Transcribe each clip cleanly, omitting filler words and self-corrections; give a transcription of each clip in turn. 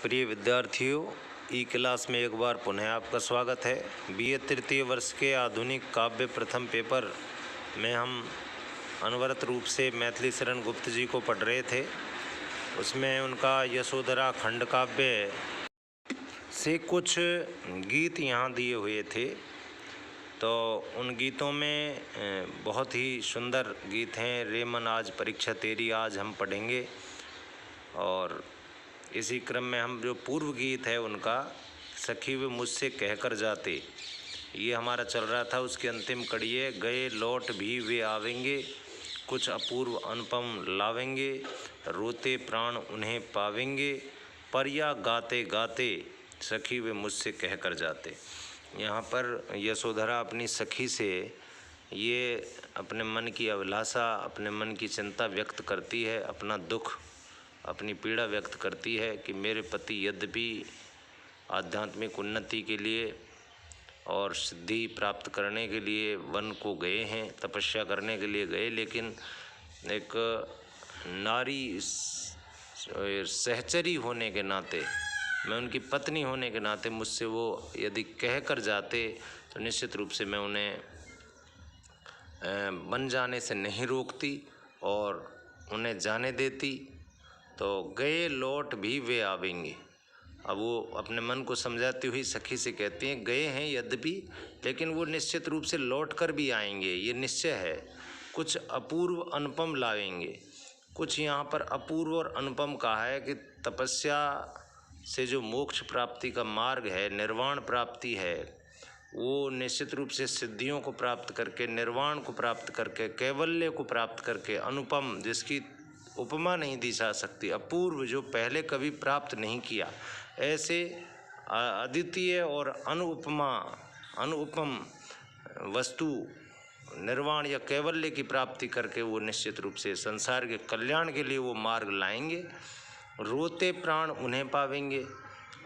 प्रिय विद्यार्थियों, ई क्लास में एक बार पुनः आपका स्वागत है। बीए तृतीय वर्ष के आधुनिक काव्य प्रथम पेपर में हम अनवरत रूप से मैथिली शरण गुप्त जी को पढ़ रहे थे। उसमें उनका यशोधरा खंड काव्य से कुछ गीत यहाँ दिए हुए थे। तो उन गीतों में बहुत ही सुंदर गीत हैं। रे मन आज परीक्षा तेरी आज हम पढ़ेंगे, और इसी क्रम में हम जो पूर्व गीत है उनका सखी वे मुझसे कहकर जाते, ये हमारा चल रहा था। उसकी अंतिम कड़ी है, गए लौट भी वे आवेंगे, कुछ अपूर्व अनुपम लावेंगे, रोते प्राण उन्हें पावेंगे, पर या गाते गाते सखी वे मुझसे कहकर जाते। यहाँ पर यशोधरा अपनी सखी से ये अपने मन की अभिलाषा, अपने मन की चिंता व्यक्त करती है, अपना दुख, अपनी पीड़ा व्यक्त करती है कि मेरे पति यद्यपि आध्यात्मिक उन्नति के लिए और सिद्धि प्राप्त करने के लिए वन को गए हैं, तपस्या करने के लिए गए, लेकिन एक नारी सहचरी होने के नाते, मैं उनकी पत्नी होने के नाते मुझसे वो यदि कह कर जाते तो निश्चित रूप से मैं उन्हें बन जाने से नहीं रोकती और उन्हें जाने देती। तो गए लौट भी वे आवेंगे। अब वो अपने मन को समझाती हुई सखी से कहती हैं, गए हैं यद्यपि, लेकिन वो निश्चित रूप से लौट कर भी आएंगे, ये निश्चय है। कुछ अपूर्व अनुपम लावेंगे। कुछ यहाँ पर अपूर्व और अनुपम कहा है कि तपस्या से जो मोक्ष प्राप्ति का मार्ग है, निर्वाण प्राप्ति है, वो निश्चित रूप से सिद्धियों को प्राप्त करके, निर्वाण को प्राप्त करके, कैवल्य को प्राप्त करके, अनुपम जिसकी उपमा नहीं दी जा सकती, अपूर्व जो पहले कभी प्राप्त नहीं किया, ऐसे अद्वितीय और अनुपम वस्तु निर्वाण या कैवल्य की प्राप्ति करके वो निश्चित रूप से संसार के कल्याण के लिए वो मार्ग लाएंगे। रोते प्राण उन्हें पावेंगे,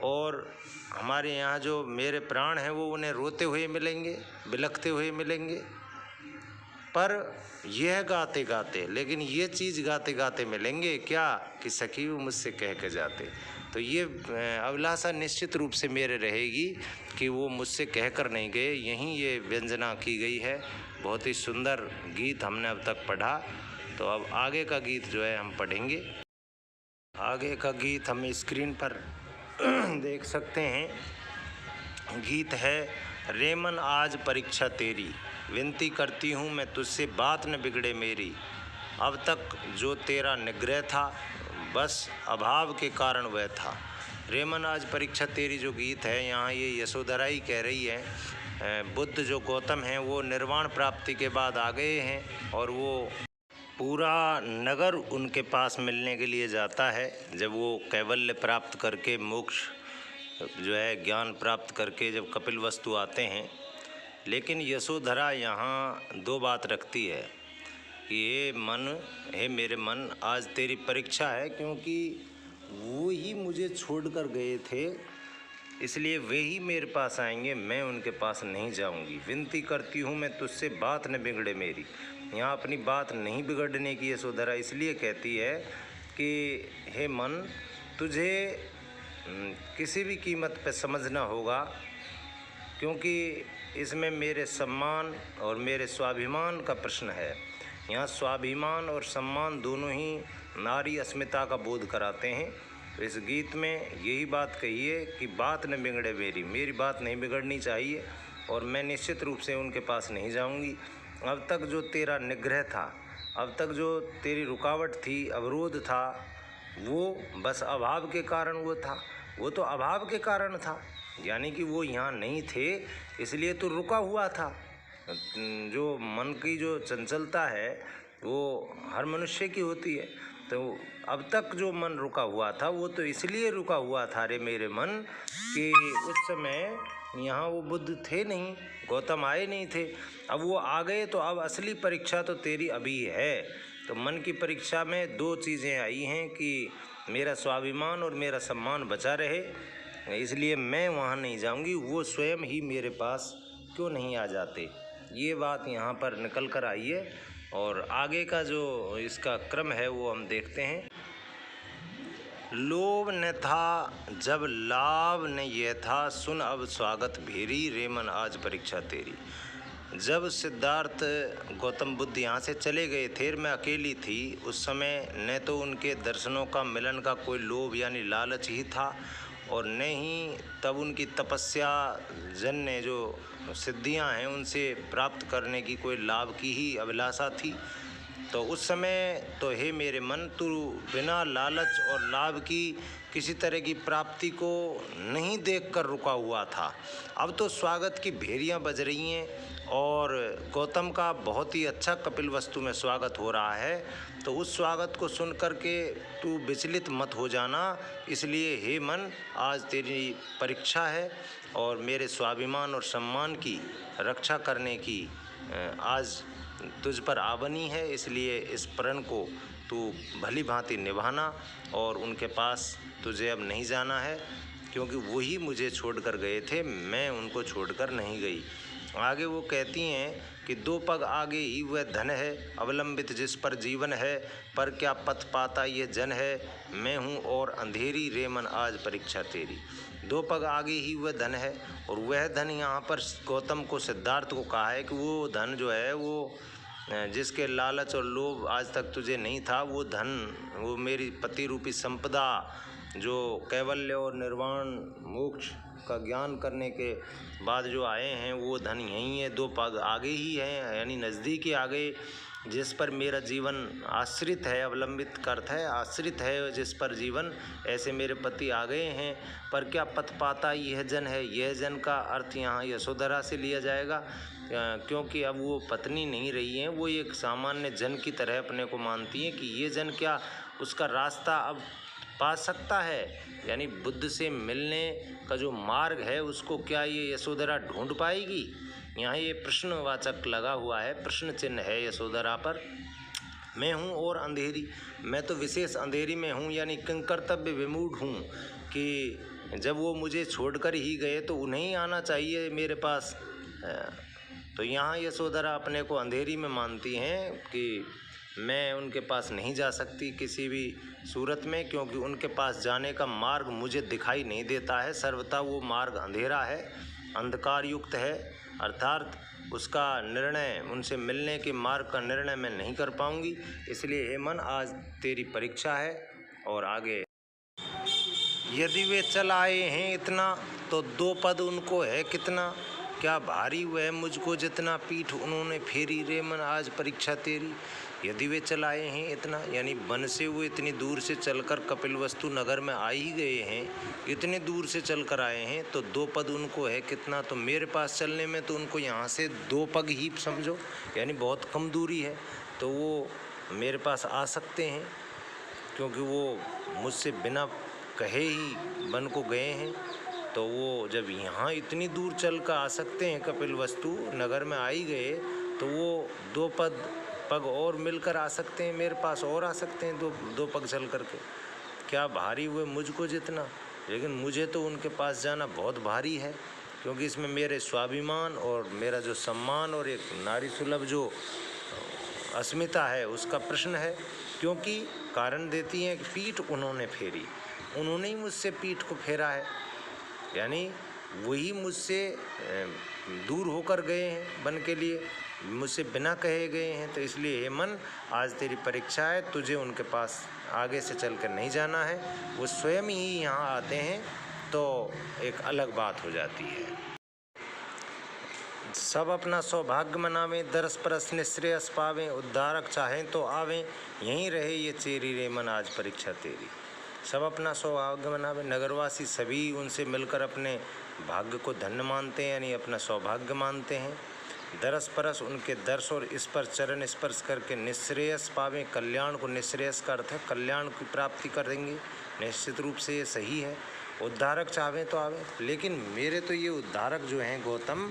और हमारे यहाँ जो मेरे प्राण हैं वो उन्हें रोते हुए मिलेंगे, बिलखते हुए मिलेंगे। पर यह गाते गाते, लेकिन ये चीज़ गाते गाते मिलेंगे क्या कि सखी वो मुझसे कह के जाते। तो ये अभिलाषा निश्चित रूप से मेरे रहेगी कि वो मुझसे कह कर नहीं गए, यहीं ये व्यंजना की गई है। बहुत ही सुंदर गीत हमने अब तक पढ़ा। तो अब आगे का गीत जो है हम पढ़ेंगे। आगे का गीत हम स्क्रीन पर देख सकते हैं। गीत है, रे मन आज परीक्षा तेरी, विनती करती हूँ मैं तुझसे बात न बिगड़े मेरी, अब तक जो तेरा निग्रह था बस अभाव के कारण वह था। रे मन आज परीक्षा तेरी जो गीत है, यहाँ ये यशोधरा ही कह रही है। बुद्ध जो गौतम हैं वो निर्वाण प्राप्ति के बाद आ गए हैं, और वो पूरा नगर उनके पास मिलने के लिए जाता है। जब वो कैवल्य प्राप्त करके, मोक्ष जो है ज्ञान प्राप्त करके जब कपिल वस्तु आते हैं, लेकिन यशोधरा यहाँ दो बात रखती है कि हे मेरे मन, आज तेरी परीक्षा है, क्योंकि वो ही मुझे छोड़कर गए थे, इसलिए वे ही मेरे पास आएंगे, मैं उनके पास नहीं जाऊंगी। विनती करती हूँ मैं तुझसे बात न बिगड़े मेरी। यहाँ अपनी बात नहीं बिगड़ने की यशोधरा इसलिए कहती है कि हे मन, तुझे किसी भी कीमत पर समझना होगा, क्योंकि इसमें मेरे सम्मान और मेरे स्वाभिमान का प्रश्न है। यहाँ स्वाभिमान और सम्मान दोनों ही नारी अस्मिता का बोध कराते हैं। तो इस गीत में यही बात कही है कि बात न बिगड़े मेरी बात नहीं बिगड़नी चाहिए, और मैं निश्चित रूप से उनके पास नहीं जाऊंगी। अब तक जो तेरा निग्रह था, अब तक जो तेरी रुकावट थी, अवरोध था, वो बस अभाव के कारण वो था। वो तो अभाव के कारण था, यानी कि वो यहाँ नहीं थे, इसलिए तो रुका हुआ था। जो मन की जो चंचलता है वो हर मनुष्य की होती है। तो अब तक जो मन रुका हुआ था वो तो इसलिए रुका हुआ था रे मेरे मन, कि उस समय यहाँ वो बुद्ध थे नहीं, गौतम आए नहीं थे। अब वो आ गए, तो अब असली परीक्षा तो तेरी अभी है। तो मन की परीक्षा में दो चीज़ें आई हैं कि मेरा स्वाभिमान और मेरा सम्मान बचा रहे, इसलिए मैं वहाँ नहीं जाऊँगी, वो स्वयं ही मेरे पास क्यों नहीं आ जाते। ये बात यहाँ पर निकल कर आई है, और आगे का जो इसका क्रम है वो हम देखते हैं। लोभ न था जब लाभ न यह था, सुन अब स्वागत भेरी, रे मन आज परीक्षा तेरी। जब सिद्धार्थ गौतम बुद्ध यहाँ से चले गए थे, मैं अकेली थी उस समय, न तो उनके दर्शनों का मिलन का कोई लोभ यानी लालच ही था, और न ही तब उनकी तपस्या जन्य जो सिद्धियाँ हैं उनसे प्राप्त करने की कोई लाभ की ही अभिलाषा थी। तो उस समय तो हे मेरे मन, तू बिना लालच और लाभ की किसी तरह की प्राप्ति को नहीं देखकर रुका हुआ था। अब तो स्वागत की भेरियां बज रही हैं और गौतम का बहुत ही अच्छा कपिलवस्तु में स्वागत हो रहा है। तो उस स्वागत को सुन कर के तू विचलित मत हो जाना। इसलिए हे मन, आज तेरी परीक्षा है और मेरे स्वाभिमान और सम्मान की रक्षा करने की आज तुझ पर आबनी है। इसलिए इस प्रण को तू भली भांति निभाना, और उनके पास तुझे अब नहीं जाना है, क्योंकि वही मुझे छोड़कर गए थे, मैं उनको छोड़कर नहीं गई। आगे वो कहती हैं कि दो पग आगे ही वह धन है, अवलंबित जिस पर जीवन है, पर क्या पथ पाता ये जन है, मैं हूँ और अंधेरी, रे मन आज परीक्षा तेरी। दो पग आगे ही वह धन है, और वह धन यहाँ पर गौतम को, सिद्धार्थ को कहा है कि वो धन जो है वो जिसके लालच और लोभ आज तक तुझे नहीं था, वो धन, वो मेरी पति रूपी संपदा जो कैवल्य और निर्वाण मोक्ष का ज्ञान करने के बाद जो आए हैं, वो धन यहीं है, दो पग आगे ही हैं, यानी नज़दीक ही आगे, जिस पर मेरा जीवन आश्रित है। अवलंबित का अर्थ है आश्रित है, जिस पर जीवन, ऐसे मेरे पति आ गए हैं। पर क्या पथ पाता यह जन है, यह जन का अर्थ यहाँ यशोधरा से लिया जाएगा, क्योंकि अब वो पत्नी नहीं रही हैं, वो एक सामान्य जन की तरह अपने को मानती हैं कि ये जन क्या उसका रास्ता अब पा सकता है, यानी बुद्ध से मिलने का जो मार्ग है उसको क्या ये यशोधरा ढूंढ पाएगी। यहाँ ये प्रश्नवाचक लगा हुआ है, प्रश्न चिन्ह है यशोधरा पर। मैं हूँ और अंधेरी, मैं तो विशेष अंधेरी में हूँ, यानी किंकर्तव्य विमूढ़ हूँ, कि जब वो मुझे छोड़कर ही गए तो उन्हें आना चाहिए मेरे पास। तो यहाँ यशोधरा अपने को अंधेरी में मानती हैं कि मैं उनके पास नहीं जा सकती किसी भी सूरत में, क्योंकि उनके पास जाने का मार्ग मुझे दिखाई नहीं देता है। सर्वथा वो मार्ग अंधेरा है, अंधकार युक्त है, अर्थात उसका निर्णय, उनसे मिलने के मार्ग का निर्णय मैं नहीं कर पाऊंगी। इसलिए हे मन, आज तेरी परीक्षा है। और आगे, यदि वे चल आए हैं इतना, तो दो पद उनको है कितना, क्या भारी वह मुझको जितना, पीठ उन्होंने फेरी, रे मन आज परीक्षा तेरी। यदि वे चल आए हैं इतना, यानी वन से वो इतनी दूर से चलकर कपिलवस्तु नगर में आ ही गए हैं, इतने दूर से चलकर आए हैं, तो दो पद उनको है कितना, तो मेरे पास चलने में तो उनको यहाँ से दो पग ही समझो, यानी बहुत कम दूरी है, तो वो मेरे पास आ सकते हैं, क्योंकि वो मुझसे बिना कहे ही वन को गए हैं। तो वो जब यहाँ इतनी दूर चल कर आ सकते हैं, कपिलवस्तु नगर में आ ही गए, तो वो दो पग और मिलकर आ सकते हैं मेरे पास, और आ सकते हैं दो पग चल करके। क्या भारी हुए मुझको जितना, लेकिन मुझे तो उनके पास जाना बहुत भारी है, क्योंकि इसमें मेरे स्वाभिमान और मेरा जो सम्मान और एक नारी सुलभ जो अस्मिता है उसका प्रश्न है। क्योंकि कारण देती हैं कि पीठ उन्होंने फेरी, उन्होंने ही मुझसे पीठ को फेरा है, यानी वही मुझसे दूर होकर गए हैं वन के लिए, मुझसे बिना कहे गए हैं। तो इसलिए हे मन, आज तेरी परीक्षा है, तुझे उनके पास आगे से चल कर नहीं जाना है, वो स्वयं ही यहाँ आते हैं, तो एक अलग बात हो जाती है। सब अपना सौभाग्य मनावें, दरस परस निश्रेयस पावें, उद्धारक चाहें तो आवें, यहीं रहे ये चेरी, रे मन आज परीक्षा तेरी। सब अपना सौभाग्य मनावें, नगरवासी सभी उनसे मिलकर अपने भाग्य को धन्य मानते हैं, यानी अपना सौभाग्य मानते हैं। दरस परस, उनके दर्श और स्पर्श, चरण स्पर्श करके निश्रेयस पावें, कल्याण को, निश्रेयस का अर्थ है कल्याण की प्राप्ति करेंगे, निश्चित रूप से ये सही है। उद्धारक चाहें तो आवें, लेकिन मेरे तो ये उद्धारक जो हैं गौतम,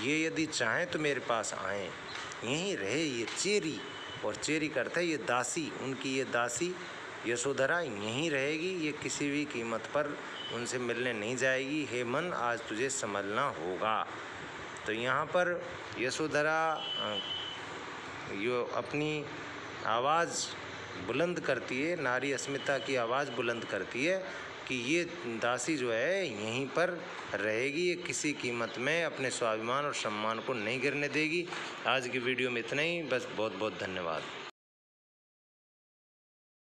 ये यदि चाहें तो मेरे पास आएँ, यहीं रहे ये चेरी, और चेरी का अर्थ है ये दासी, उनकी ये दासी यशोधरा यहीं रहेगी, ये किसी भी कीमत पर उनसे मिलने नहीं जाएगी। हे मन, आज तुझे समझना होगा। तो यहाँ पर यशोधरा यो अपनी आवाज़ बुलंद करती है, नारी अस्मिता की आवाज़ बुलंद करती है कि ये दासी जो है यहीं पर रहेगी, ये किसी कीमत में अपने स्वाभिमान और सम्मान को नहीं गिरने देगी। आज की वीडियो में इतना ही, बस बहुत बहुत धन्यवाद।